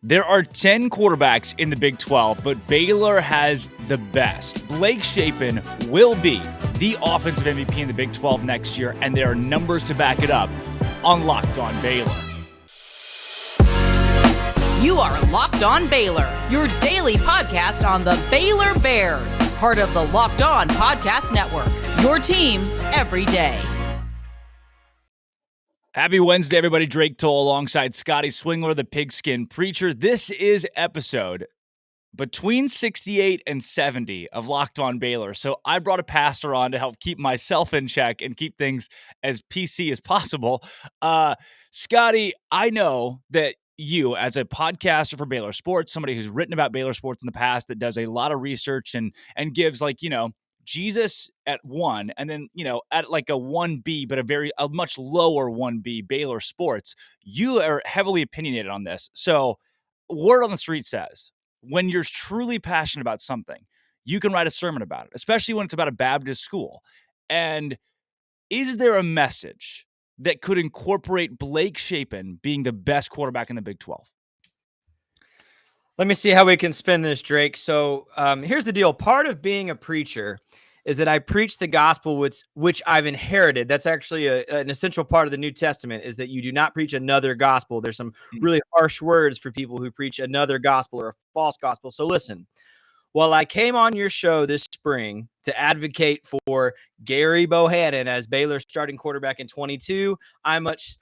There are 10 quarterbacks in the Big 12, but Baylor has the best. Blake Chapin will be the offensive MVP in the Big 12 next year, and there are numbers to back it up on Locked On Baylor. You are Locked On Baylor, your daily podcast on the Baylor Bears, part of the Locked On Podcast Network, your team every day. Happy Wednesday, everybody. Drake Toll alongside Scotty Swingler, the pigskin preacher. This is episode between 68 and 70 of Locked On Baylor. So I brought a pastor on to help keep myself in check and keep things as PC as possible. Scotty, I know that you, as a podcaster for Baylor sports, somebody who's written about Baylor sports in the past, that does a lot of research and gives, like, Jesus at 1, and then, at like a 1B, but a much lower 1B Baylor sports. You are heavily opinionated on this. So word on the street says, when you're truly passionate about something, you can write a sermon about it, especially when it's about a Baptist school. And is there a message that could incorporate Blake Chapin being the best quarterback in the Big 12? Let me see how we can spin this, Drake. So here's the deal. Part of being a preacher is that I preach the gospel which I've inherited. That's actually an essential part of the New Testament, is that you do not preach another gospel. There's some really harsh words for people who preach another gospel or a false gospel. So listen, while I came on your show this spring to advocate for Gerry Bohanon as Baylor's starting quarterback in 22, I must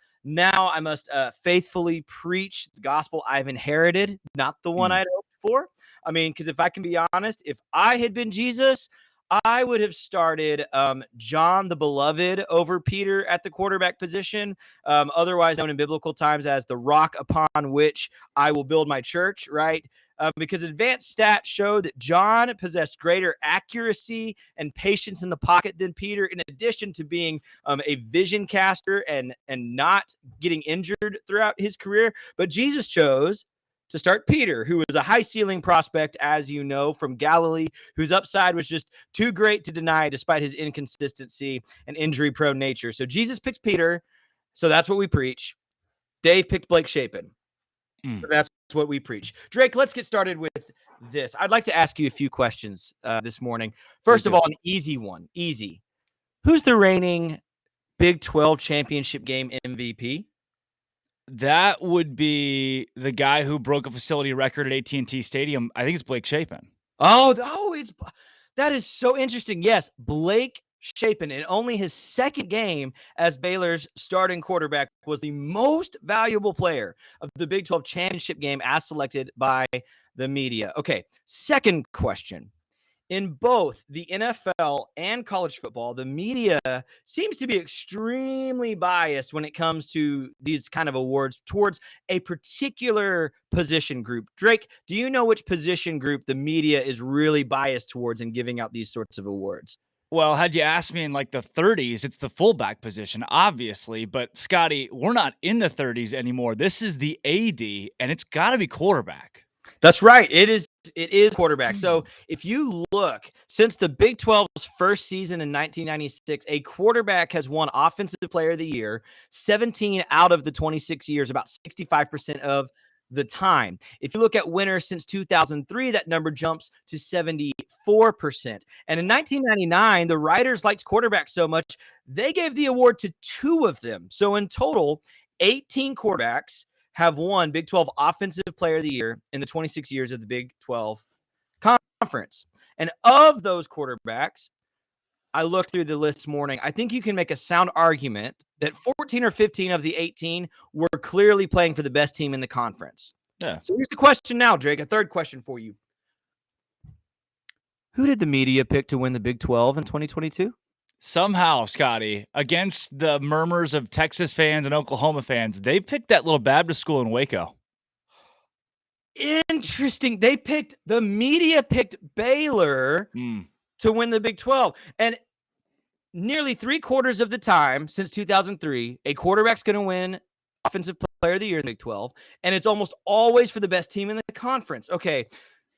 faithfully preach the gospel I've inherited, not the one I'd hoped for. I mean, because if I can be honest, if I had been Jesus, I would have started John the Beloved over Peter at the quarterback position, otherwise known in biblical times as the rock upon which I will build my church, right? Because advanced stats show that John possessed greater accuracy and patience in the pocket than Peter, in addition to being a vision caster and not getting injured throughout his career. But Jesus chose to start Peter, who was a high ceiling prospect, as you know, from Galilee, whose upside was just too great to deny despite his inconsistency and injury prone nature. So Jesus picked Peter. So that's what we preach. Dave picked Blake Chapin. So that's what we preach. Drake, let's get started with this. I'd like to ask you a few questions this morning. First of all, an easy one. Easy. Who's the reigning Big 12 championship game MVP? That would be the guy who broke a facility record at AT&T Stadium. I think it's Blake Chapin. That is so interesting. Yes, Blake Chapin, in only his second game as Baylor's starting quarterback, was the most valuable player of the Big 12 championship game as selected by the media. Okay, second question. In both the NFL and college football, the media seems to be extremely biased when it comes to these kind of awards towards a particular position group. Drake, do you know which position group the media is really biased towards in giving out these sorts of awards? Well, had you asked me in like the 30s, it's the fullback position, obviously. But Scotty, we're not in the 30s anymore. This is the AD, and it's got to be quarterback. That's right. It is quarterback. So if you look, since the Big 12's first season in 1996, a quarterback has won Offensive Player of the Year 17 out of the 26 years, about 65% of the time. If you look at winners since 2003, that number jumps to 74%. And in 1999, the writers liked quarterbacks so much, they gave the award to 2 of them. So in total, 18 quarterbacks have won Big 12 Offensive Player of the Year in the 26 years of the Big 12 Conference. And of those quarterbacks, I looked through the list this morning. I think you can make a sound argument that 14 or 15 of the 18 were clearly playing for the best team in the conference. Yeah. So here's the question now, Drake, a third question for you. Who did the media pick to win the Big 12 in 2022? Somehow, Scotty, against the murmurs of Texas fans and Oklahoma fans, they picked that little Baptist school in Waco. Interesting. The media picked Baylor to win the Big 12. And nearly 3/4 of the time since 2003, a quarterback's going to win Offensive Player of the Year in the Big 12. And it's almost always for the best team in the conference. Okay.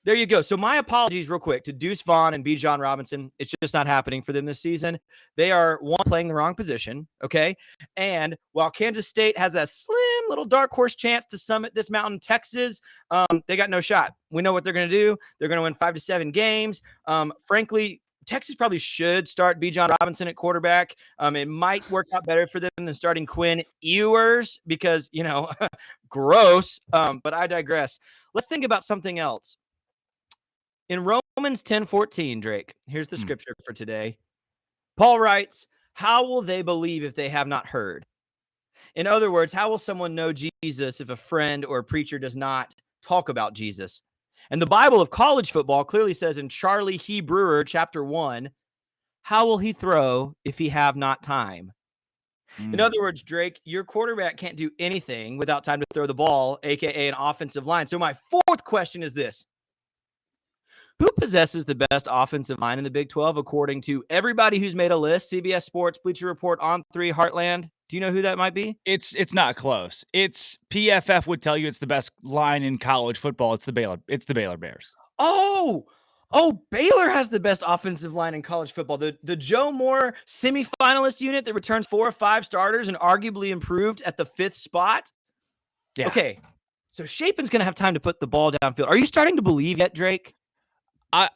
There you go. So my apologies real quick to Deuce Vaughn and Bijon Robinson. It's just not happening for them this season. They are, one, playing the wrong position, okay? And while Kansas State has a slim little dark horse chance to summit this mountain, Texas, they got no shot. We know what they're going to do. They're going to win 5 to 7 games. Frankly, Texas probably should start Bijon Robinson at quarterback. It might work out better for them than starting Quinn Ewers because, gross. But I digress. Let's think about something else. In Romans 10:14, Drake, here's the scripture for today. Paul writes, how will they believe if they have not heard? In other words, how will someone know Jesus if a friend or a preacher does not talk about Jesus? And the Bible of college football clearly says in Charlie Hebrewer chapter 1, how will he throw if he have not time? In other words, Drake, your quarterback can't do anything without time to throw the ball, aka an offensive line. So my fourth question is this. Who possesses the best offensive line in the Big 12 according to everybody who's made a list? CBS Sports, Bleacher Report, On3, Heartland. Do you know who that might be? It's not close. It's PFF would tell you it's the best line in college football. It's the Baylor Bears. Oh, Baylor has the best offensive line in college football. The Joe Moore semifinalist unit that returns 4 or 5 starters and arguably improved at the 5th spot. Yeah. Okay, so Shapen's going to have time to put the ball downfield. Are you starting to believe yet, Drake?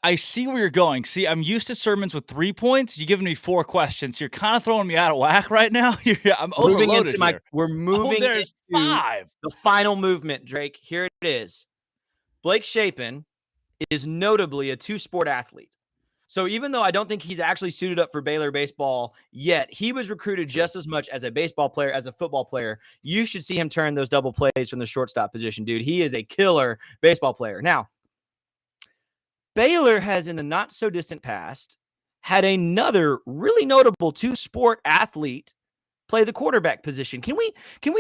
I see where you're going. See, I'm used to sermons with 3 points. You're giving me 4 questions. You're kind of throwing me out of whack right now. I'm overloaded here. We're moving there's into 5. The final movement, Drake. Here it is. Blake Chapin is notably a 2-sport athlete. So even though I don't think he's actually suited up for Baylor baseball yet, he was recruited just as much as a baseball player, as a football player. You should see him turn those double plays from the shortstop position, dude. He is a killer baseball player. Now, Baylor has, in the not-so-distant past, had another really notable 2-sport athlete play the quarterback position. Can we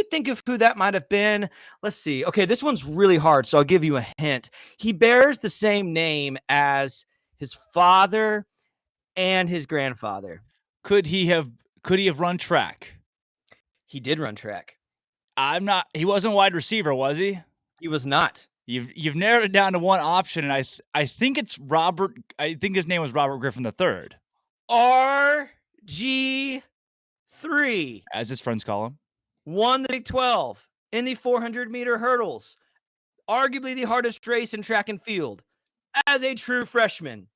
think of who that might have been? Let's see. Okay, this one's really hard, so I'll give you a hint. He bears the same name as his father and his grandfather. Could he have run track? He did run track. He wasn't a wide receiver, was he? He was not. You've narrowed it down to one option, and I think it's Robert. I think his name was Robert Griffin III. RG3, as his friends call him, won the Big 12 in the 400-meter hurdles, arguably the hardest race in track and field. As a true freshman,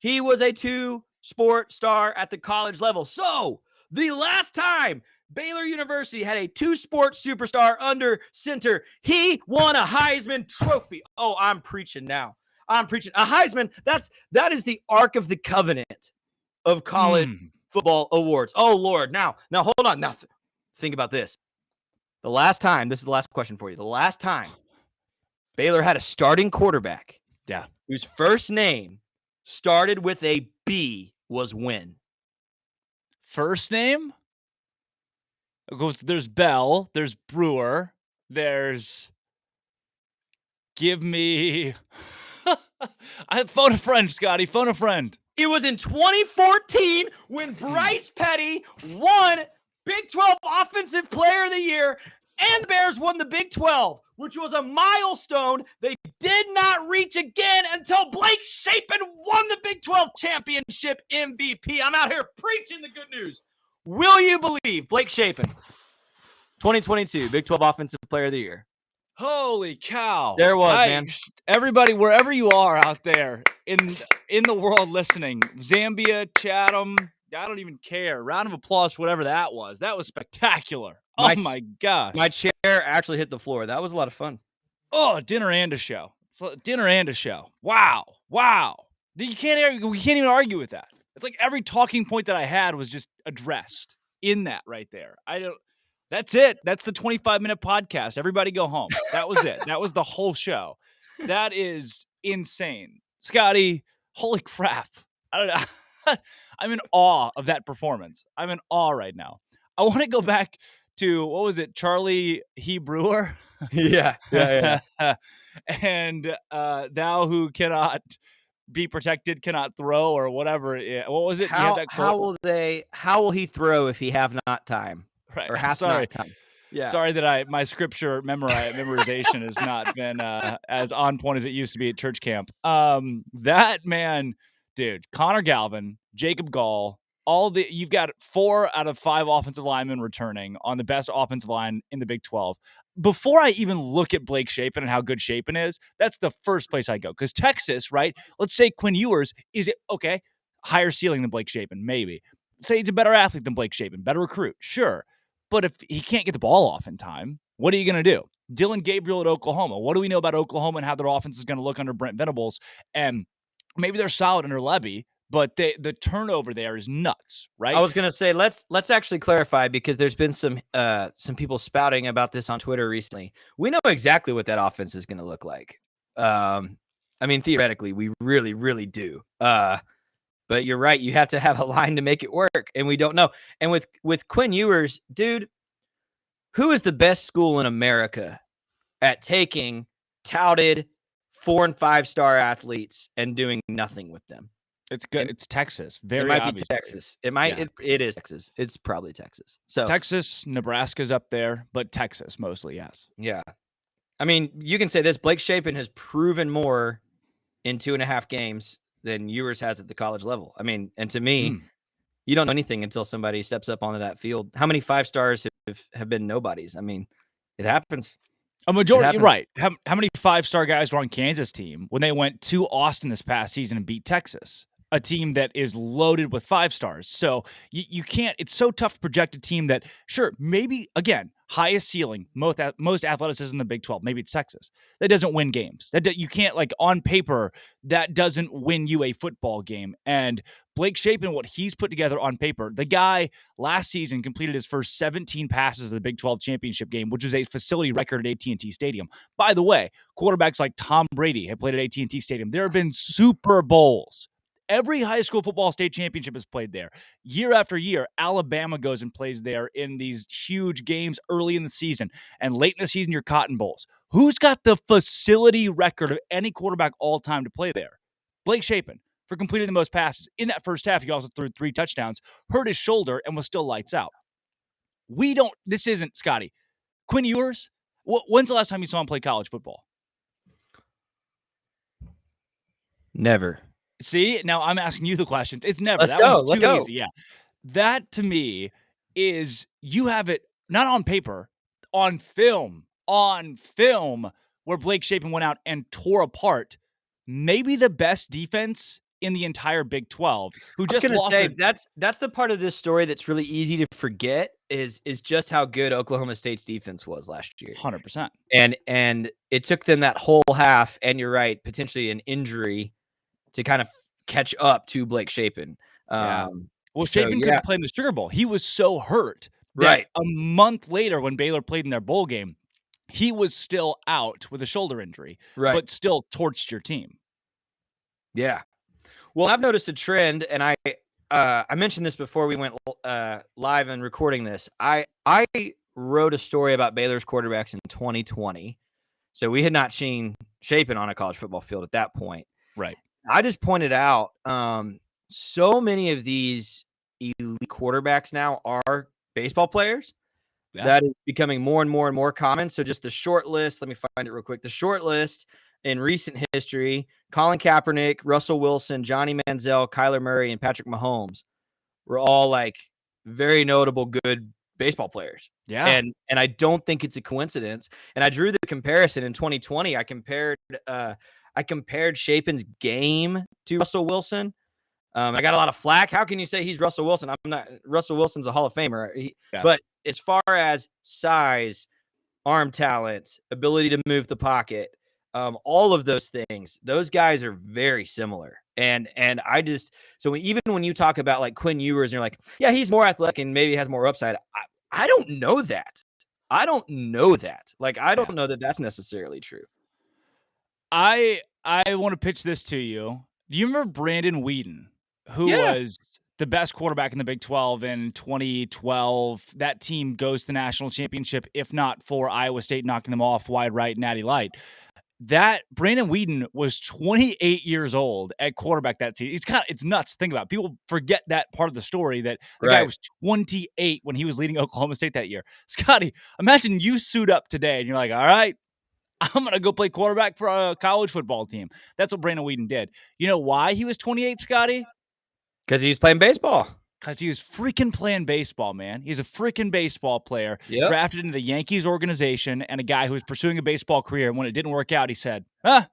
he was a 2-sport star at the college level. So the last time Baylor University had a 2-sport superstar under center, he won a Heisman Trophy. Oh, I'm preaching now. I'm preaching. A Heisman, that is the Ark of the Covenant of college football awards. Oh, Lord. Now hold on. Now, think about this. This is the last question for you. The last time Baylor had a starting quarterback whose first name started with a B was when? First name? There's Bell, there's Brewer, there's give me phone a friend, Scotty, phone a friend. It was in 2014 when Bryce Petty won Big 12 Offensive Player of the Year and the Bears won the Big 12, which was a milestone they did not reach again until Blake Chapin won the Big 12 championship MVP. I'm out here preaching the good news. Will you believe Blake Chapin, 2022 Big 12 Offensive Player of the Year? Holy cow. There was, man. Everybody, wherever you are out there in the world listening, Zambia, Chatham, I don't even care. Round of applause, whatever that was. That was spectacular. My gosh. My chair actually hit the floor. That was a lot of fun. Oh, dinner and a show. Dinner and a show. Wow. We can't even argue with that. It's like every talking point that I had was just addressed in that right there. That's it. That's the 25-minute podcast. Everybody go home. That was it. That was the whole show. That is insane. Scotty, holy crap. I don't know. I'm in awe of that performance. I'm in awe right now. I want to go back to, what was it, Charlie Hebrewer? Yeah. And thou who cannot be protected cannot throw, or whatever. What was it? How will he throw if he have not time? Right. Or has not time? Yeah. Sorry that my scripture memorization has not been as on point as it used to be at church camp. That man, dude, Connor Galvin, Jacob Gall, you've got 4 out of 5 offensive linemen returning on the best offensive line in the Big 12. Before I even look at Blake Chapin and how good Shapen is, that's the first place I go. Because Texas, right? Let's say Quinn Ewers is it okay? Higher ceiling than Blake Chapin, maybe. Say he's a better athlete than Blake Chapin, better recruit, sure. But if he can't get the ball off in time, what are you going to do? Dylan Gabriel at Oklahoma. What do we know about Oklahoma and how their offense is going to look under Brent Venables? And maybe they're solid under Levy, but the turnover there is nuts, right? I was going to say, let's actually clarify, because there's been some people spouting about this on Twitter recently. We know exactly what that offense is going to look like. I mean, theoretically, we really, really do. But you're right. You have to have a line to make it work, and we don't know. And with Quinn Ewers, dude, who is the best school in America at taking touted 4- and 5-star athletes and doing nothing with them? It's good. It's Texas. Very it might obviously. be Texas. It might. Yeah. It is Texas. It's probably Texas. So Texas, Nebraska's up there, but Texas mostly, yes. Yeah. I mean, you can say this: Blake Chapin has proven more in 2.5 games than Ewers has at the college level. I mean, and to me, you don't know anything until somebody steps up onto that field. How many 5-stars have been nobodies? I mean, it happens. A majority, right. How many 5-star guys were on Kansas team when they went to Austin this past season and beat Texas? A team that is loaded with 5-stars. So you can't, it's so tough to project a team that, sure, maybe, again, highest ceiling, most athleticism in the Big 12. Maybe it's Texas. That doesn't win games. You can't, like, on paper, that doesn't win you a football game. And Blake Chapin, what he's put together on paper, the guy last season completed his first 17 passes of the Big 12 championship game, which is a facility record at AT&T Stadium. By the way, quarterbacks like Tom Brady have played at AT&T Stadium. There have been Super Bowls. Every high school football state championship is played there. Year after year, Alabama goes and plays there in these huge games early in the season. And late in the season, your Cotton Bowls. Who's got the facility record of any quarterback all time to play there? Blake Chapin, for completing the most passes. In that first half, he also threw 3 touchdowns, hurt his shoulder, and was still lights out. This isn't, Scotty. Quinn Ewers, when's the last time you saw him play college football? Never. See, now I'm asking you the questions. It's never. Let's go. One's too easy. Yeah. That to me is, you have it not on paper, on film, where Blake Chapin went out and tore apart maybe the best defense in the entire Big 12. Who just lost? That's the part of this story that's really easy to forget is just how good Oklahoma State's defense was last year. 100%. And it took them that whole half, and you're right, potentially an injury to kind of catch up to Blake Chapin. Yeah. Well, Shapen couldn't play in the Sugar Bowl. He was so hurt that right. A month later, when Baylor played in their bowl game, he was still out with a shoulder injury, but still torched your team. Yeah. Well, I've noticed a trend, and I mentioned this before we went live and recording this. I wrote a story about Baylor's quarterbacks in 2020, so we had not seen Shapen on a college football field at that point. Right. I just pointed out so many of these elite quarterbacks now are baseball players. Yeah. That is becoming more and more and more common. So just the short list, let me find it real quick. The short list in recent history: Colin Kaepernick, Russell Wilson, Johnny Manziel, Kyler Murray, and Patrick Mahomes were all like very notable good baseball players. Yeah. And I don't think it's a coincidence. And I drew the comparison in 2020. I compared Shapen's game to Russell Wilson. I got a lot of flack. How can you say he's Russell Wilson? I'm not. Russell Wilson's a Hall of Famer. But as far as size, arm talent, ability to move the pocket, all of those things, those guys are very similar. And I just, so even when you talk about like Quinn Ewers and you're like, yeah, he's more athletic and maybe has more upside. I don't know that. Like, I don't know that that's necessarily true. I want to pitch this to you. Do you remember Brandon Whedon, who was the best quarterback in the Big 12 in 2012? That team goes to the national championship, if not for Iowa State knocking them off wide right, natty light. that Brandon Weeden was 28 years old at quarterback that season. It's nuts to think about. People forget that part of the story, that the guy was 28 when he was leading Oklahoma State that year. Scotty, imagine you suit up today and you're like, all right, I'm going to go play quarterback for a college football team. That's what Brandon Weeden did. You know why he was 28, Scotty? Because he was playing baseball. Because he was freaking playing baseball, man. He's a freaking baseball player, drafted into the Yankees organization, and a guy who was pursuing a baseball career. And when it didn't work out, he said, I'll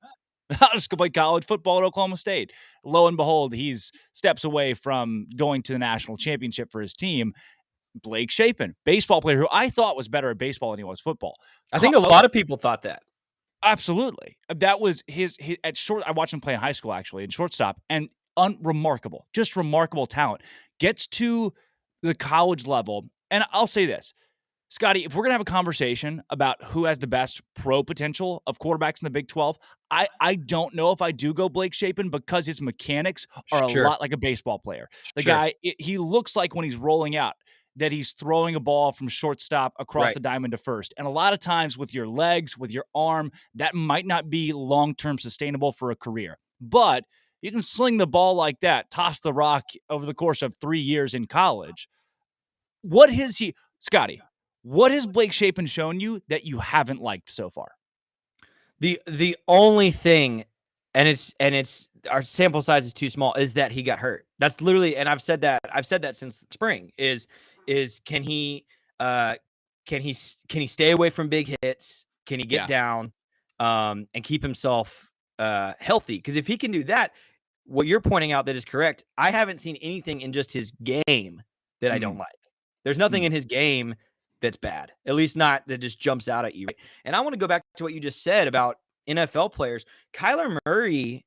just go play college football at Oklahoma State. Lo and behold, he's steps away from going to the national championship for his team. Blake Chapin, baseball player who I thought was better at baseball than he was football. I think a lot of people thought that. Absolutely. That was his at short. I watched him play in high school, actually, in shortstop, and unremarkable, just remarkable talent. Gets to the college level. And I'll say this, Scotty, if we're going to have a conversation about who has the best pro potential of quarterbacks in the Big 12, I don't know if I do go Blake Chapin, because his mechanics are a lot like a baseball player. The guy, he looks like when he's rolling out that he's throwing a ball from shortstop across the diamond to first. And a lot of times with your legs, with your arm, that might not be long-term sustainable for a career. But you can sling the ball like that, toss the rock over the course of 3 years in college. Scotty, what has Blake Chapin shown you that you haven't liked so far? The only thing, and it's our sample size is too small, is that he got hurt. That's literally, and I've said that since spring, is can he stay away from big hits? Can he get down and keep himself healthy? Because if he can do that, what you're pointing out that is correct. I haven't seen anything in just his game that I don't like. There's nothing in his game that's bad, at least not that just jumps out at you. And I want to go back to what you just said about NFL players. Kyler Murray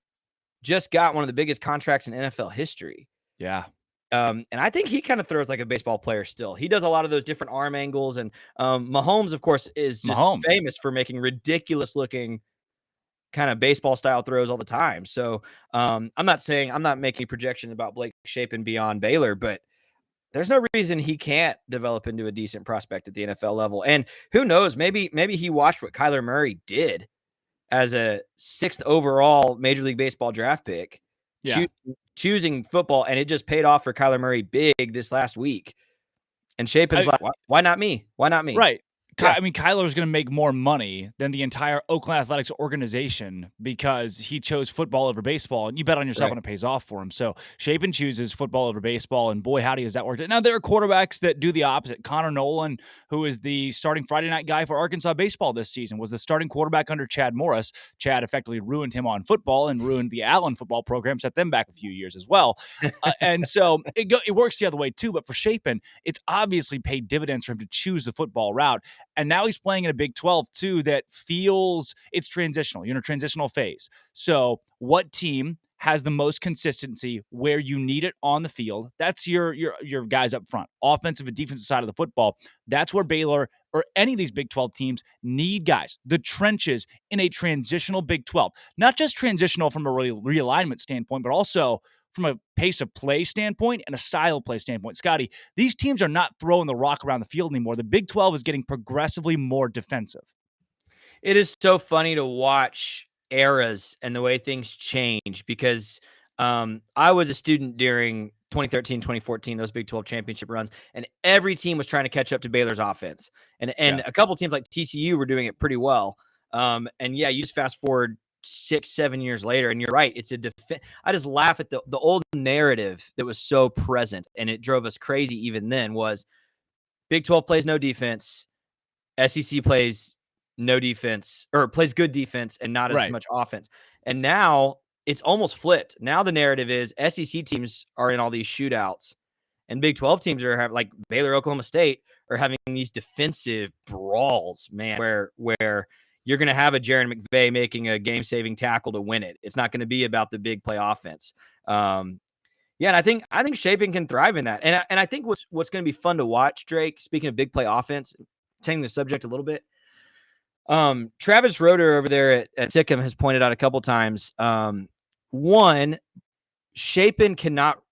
just got one of the biggest contracts in NFL history. Yeah. And I think he kind of throws like a baseball player still. He does a lot of those different arm angles. And Mahomes, of course, is just famous for making ridiculous looking kind of baseball style throws all the time. So I'm not making projections about Blake Chapin beyond Baylor, but there's no reason he can't develop into a decent prospect at the NFL level. And who knows, maybe he watched what Kyler Murray did as a 6th overall Major League Baseball draft pick, choosing football, and it just paid off for Kyler Murray big this last week. And Chapin's like, why not me? Why not me? Right. I mean, Kyler's going to make more money than the entire Oakland Athletics organization because he chose football over baseball, and you bet on yourself when it pays off for him. So Shapen chooses football over baseball, and boy, howdy, has that worked. Now, there are quarterbacks that do the opposite. Connor Nolan, who is the starting Friday night guy for Arkansas baseball this season, was the starting quarterback under Chad Morris. Chad effectively ruined him on football and ruined the Allen football program, set them back a few years as well. And so it works the other way too, but for Shapen, it's obviously paid dividends for him to choose the football route. And now he's playing in a Big 12 too that feels it's transitional. You're in a transitional phase. So what team has the most consistency where you need it on the field? That's your guys up front, offensive and defensive side of the football. That's where Baylor or any of these Big 12 teams need guys, the trenches in a transitional Big 12. Not just transitional from a realignment standpoint, but also from a pace of play standpoint and a style of play standpoint. Scotty, these teams are not throwing the rock around the field anymore. The Big 12 is getting progressively more defensive. It is so funny to watch eras and the way things change because I was a student during 2013, 2014, those Big 12 championship runs, and every team was trying to catch up to Baylor's offense. And a couple teams like TCU were doing it pretty well. And yeah, you just fast forward 6-7 years later, and you're right. It's I just laugh at the old narrative that was so present, and it drove us crazy even then, was Big 12 plays no defense, SEC plays no defense, or plays good defense and not as much offense. And now it's almost flipped. Now the narrative is SEC teams are in all these shootouts, and Big 12 teams are like Baylor, Oklahoma State, are having these defensive brawls, man, where you're going to have a Jaron McVay making a game-saving tackle to win it. It's not going to be about the big play offense. And I think Shapen can thrive in that. And I think what's going to be fun to watch, Drake, speaking of big play offense, changing the subject a little bit, Travis Roeder over there at Sikkim has pointed out a couple times. One, Shapen cannot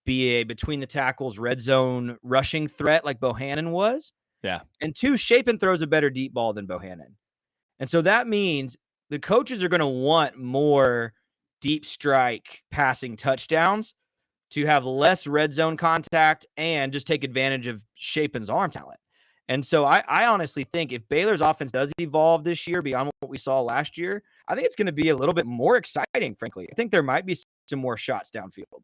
be a between the tackles red zone rushing threat like Bohanon was. Yeah. And two, Shapen throws a better deep ball than Bohanon. And so that means the coaches are going to want more deep strike passing touchdowns to have less red zone contact and just take advantage of Shapen's arm talent. And so I honestly think if Baylor's offense does evolve this year beyond what we saw last year, I think it's going to be a little bit more exciting, frankly. I think there might be some more shots downfield.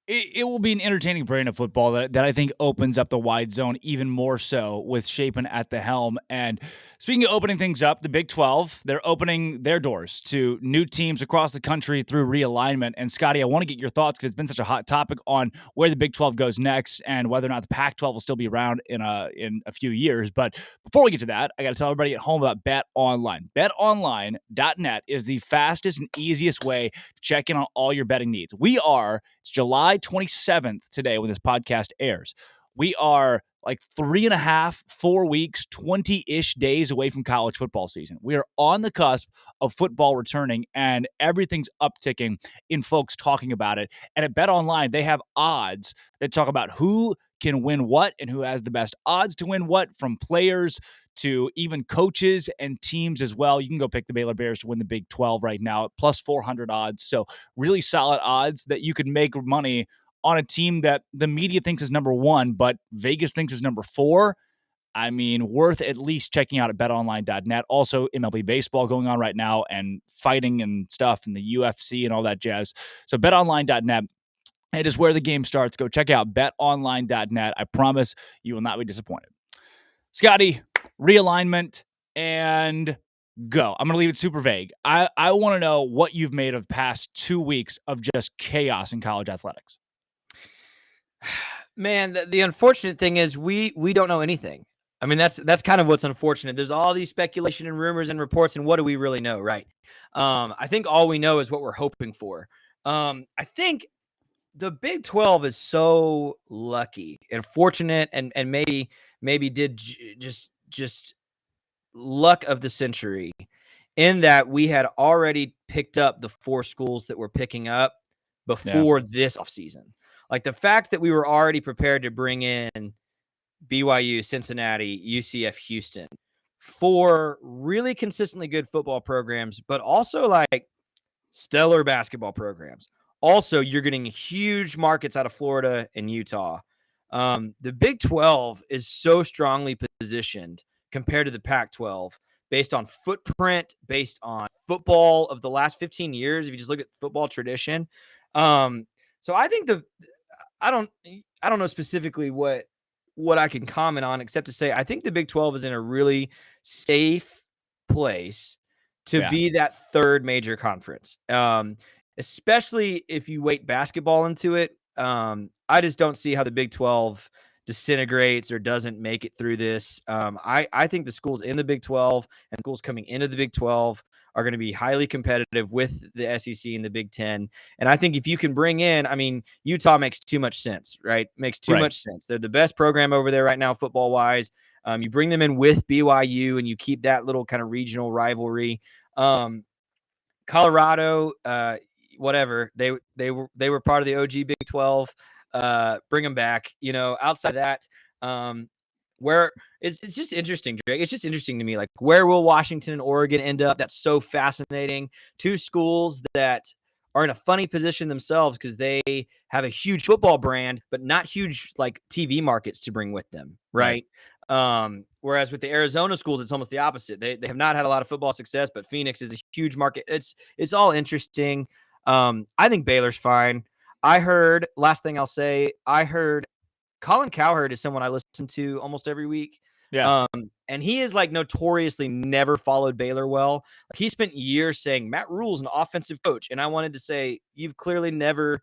It will be an entertaining brand of football that I think opens up the wide zone even more so with Shapen at the helm. And speaking of opening things up, the Big 12, they're opening their doors to new teams across the country through realignment. And Scotty, I want to get your thoughts because it's been such a hot topic on where the Big 12 goes next and whether or not the Pac-12 will still be around in a few years. But before we get to that, I got to tell everybody at home about Bet Online. BetOnline.net is the fastest and easiest way to check in on all your betting needs. It's July 27th today when this podcast airs. We are like 3.5, 4 weeks, 20-ish days away from college football season. We are on the cusp of football returning, and everything's upticking in folks talking about it. And at BetOnline, they have odds that talk about who can win what and who has the best odds to win what, from players to even coaches and teams as well. You can go pick the Baylor Bears to win the Big 12 right now at plus 400 odds. So really solid odds that you could make money on a team that the media thinks is number 1, but Vegas thinks is number 4. I mean, worth at least checking out at betonline.net. Also, MLB baseball going on right now and fighting and stuff and the UFC and all that jazz. So betonline.net. It is where the game starts. Go check out betonline.net. I promise you will not be disappointed. Scotty, realignment and go. I'm going to leave it super vague. I want to know what you've made of the past 2 weeks of just chaos in college athletics. Man, the unfortunate thing is we don't know anything. I mean, that's kind of what's unfortunate. There's all these speculation and rumors and reports, and what do we really know, right? I think all we know is what we're hoping for. I think the Big 12 is so lucky and fortunate, and maybe did just luck of the century, in that we had already picked up the 4 schools that we're picking up before this offseason. Like, the fact that we were already prepared to bring in BYU, Cincinnati, UCF, Houston, 4 really consistently good football programs, but also like stellar basketball programs. Also, you're getting huge markets out of Florida and Utah. The Big 12 is so strongly positioned compared to the Pac-12 based on footprint, based on football of the last 15 years. If you just look at football tradition. So I think I don't know specifically what I can comment on, except to say I think the Big 12 is in a really safe place to be that third major conference. Especially if you weight basketball into it. I just don't see how the Big 12 disintegrates or doesn't make it through this. I think the schools in the Big 12 and schools coming into the Big 12 are going to be highly competitive with the SEC and the Big 10. And I think if you can bring in, I mean, Utah makes too much sense, right? Makes too much sense. They're the best program over there right now, football wise. You bring them in with BYU and you keep that little kind of regional rivalry. Colorado, whatever, they were part of the OG Big 12. Bring them back. You know, outside that, where it's just interesting, Drake. It's just interesting to me. Like, where will Washington and Oregon end up? That's so fascinating. 2 schools that are in a funny position themselves because they have a huge football brand, but not huge like TV markets to bring with them, right? Whereas with the Arizona schools, it's almost the opposite. They have not had a lot of football success, but Phoenix is a huge market. It's all interesting. I think Baylor's fine. Last thing I'll say, I heard Colin Cowherd is someone I listen to almost every week. And he is like notoriously never followed Baylor well. Like, he spent years saying Matt Rule's an offensive coach. And I wanted to say, you've clearly never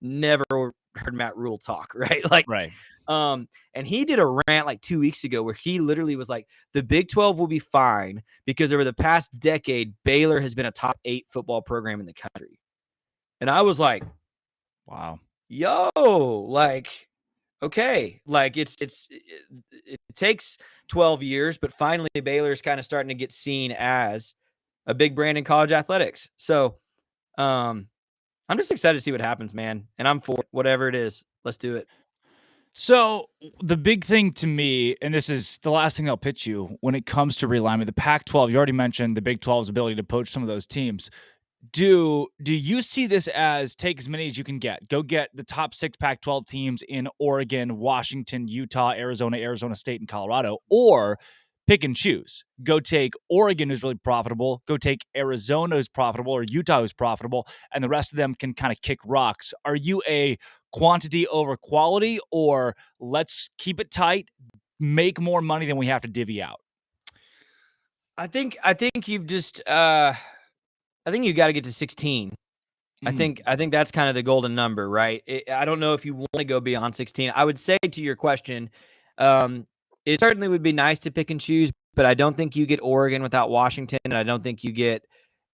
heard Matt Rule talk, right? Like, and he did a rant like 2 weeks ago where he literally was like, the Big 12 will be fine because over the past decade, Baylor has been a top 8 football program in the country. And I was like, wow, yo, like, okay, like it takes 12 years, but finally Baylor's kind of starting to get seen as a big brand in college athletics. So I'm just excited to see what happens, man. And I'm for whatever it is. Let's do it. So the big thing to me, and this is the last thing I'll pitch you when it comes to realignment, the Pac-12, you already mentioned the Big 12's ability to poach some of those teams. Do you see this as take as many as you can get? Go get the top 6 Pac-12 teams in Oregon, Washington, Utah, Arizona State, and Colorado, or pick and choose. Go take Oregon, who's really profitable. Go take Arizona, who's profitable, or Utah, who's profitable, and the rest of them can kind of kick rocks. Are you a quantity over quality, or let's keep it tight, make more money than we have to divvy out? I think you've just I think you got to get to 16. I think that's kind of the golden number, right? I don't know if you want to go beyond 16. I would say to your question, it certainly would be nice to pick and choose, but I don't think you get Oregon without Washington, and I don't think you get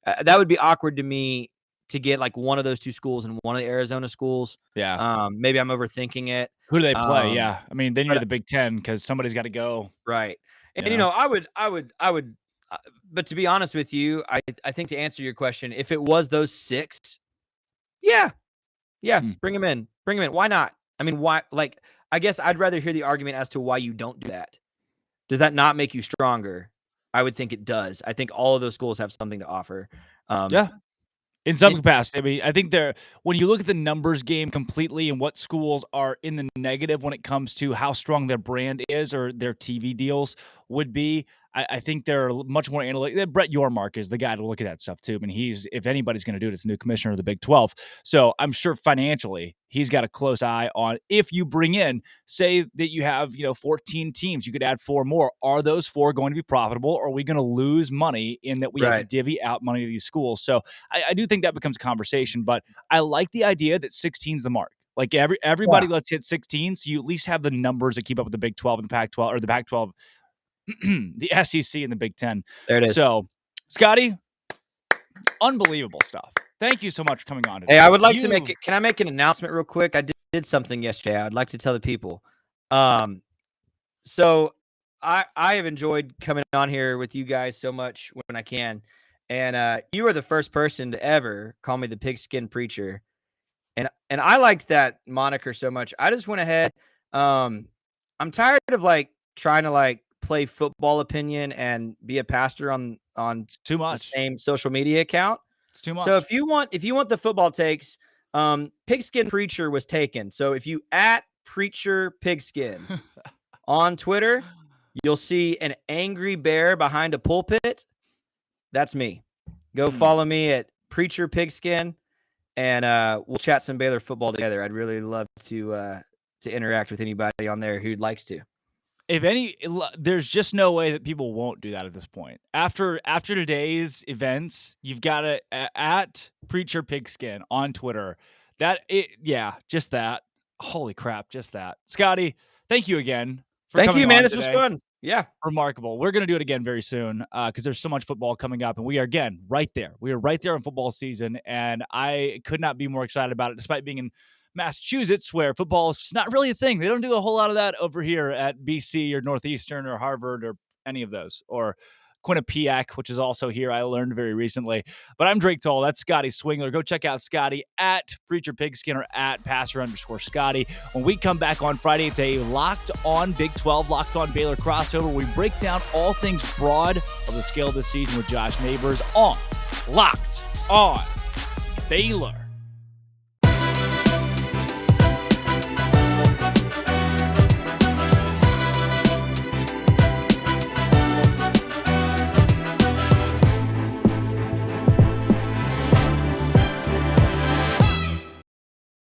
that would be awkward to me to get like one of those two schools and one of the Arizona schools. Yeah. Maybe I'm overthinking it. Who do they play? Yeah. I mean, then you're but- the Big Ten because somebody's got to go. Right. And, You know? I would, but to be honest with you, I think to answer your question, if it was those 6, yeah, bring them in. Why not? I mean, why? Like, I guess I'd rather hear the argument as to why you don't do that. Does that not make you stronger? I would think it does. I think all of those schools have something to offer. Yeah. In some capacity. I mean, I think when you look at the numbers game completely and what schools are in the negative when it comes to how strong their brand is or their TV deals would be, I think they're much more analytical. Brett Yormark is the guy to look at that stuff too. I mean, if anybody's going to do it, it's the new commissioner of the Big 12. So I'm sure financially he's got a close eye on if you bring in, say that you have 14 teams, you could add 4 more. Are those 4 going to be profitable, or are we going to lose money in that we have to divvy out money to these schools? So I do think that becomes a conversation, but I like the idea that 16 is the mark. Like everybody, let's hit 16, so you at least have the numbers that keep up with the Big 12 and the Pac-12, or the Pac-12, the SEC and the Big 10. There it is. So, Scotty, unbelievable stuff. Thank you so much for coming on today. Hey, I would like to can I make an announcement real quick? I did something yesterday. I'd like to tell the people. So I have enjoyed coming on here with you guys so much when I can. And you are the first person to ever call me the pigskin preacher. And I liked that moniker so much. I just went ahead. I'm tired of trying to play football opinion and be a pastor on too much the same social media account. It's too much. So if you want the football takes, pigskin preacher was taken. So if you @ preacher pigskin on Twitter, you'll see an angry bear behind a pulpit. That's me. Go follow me at preacher pigskin, and we'll chat some Baylor football together. I'd really love to interact with anybody on there who likes to. There's just no way that people won't do that at this point. After today's events, you've got to @ preacher pigskin on Twitter. Just that. Holy crap, just that. Scotty, thank you again for Thank coming you, man. on This today. was fun. Yeah. Remarkable. We're going to do it again very soon because there's so much football coming up, and we are, again, right there. We are right there in football season, and I could not be more excited about it, despite being in Massachusetts, where football is not really a thing. They don't do a whole lot of that over here at BC or Northeastern or Harvard or any of those, or Quinnipiac, which is also here. I learned very recently. But I'm Drake Toll. That's Scotty Swingler. Go check out Scotty @ Preacher Pigskin or @ Passer_Scotty. When we come back on Friday, it's a Locked On Big 12, Locked On Baylor crossover. We break down all things broad of the scale of the season with Josh Neighbors on Locked On Baylor.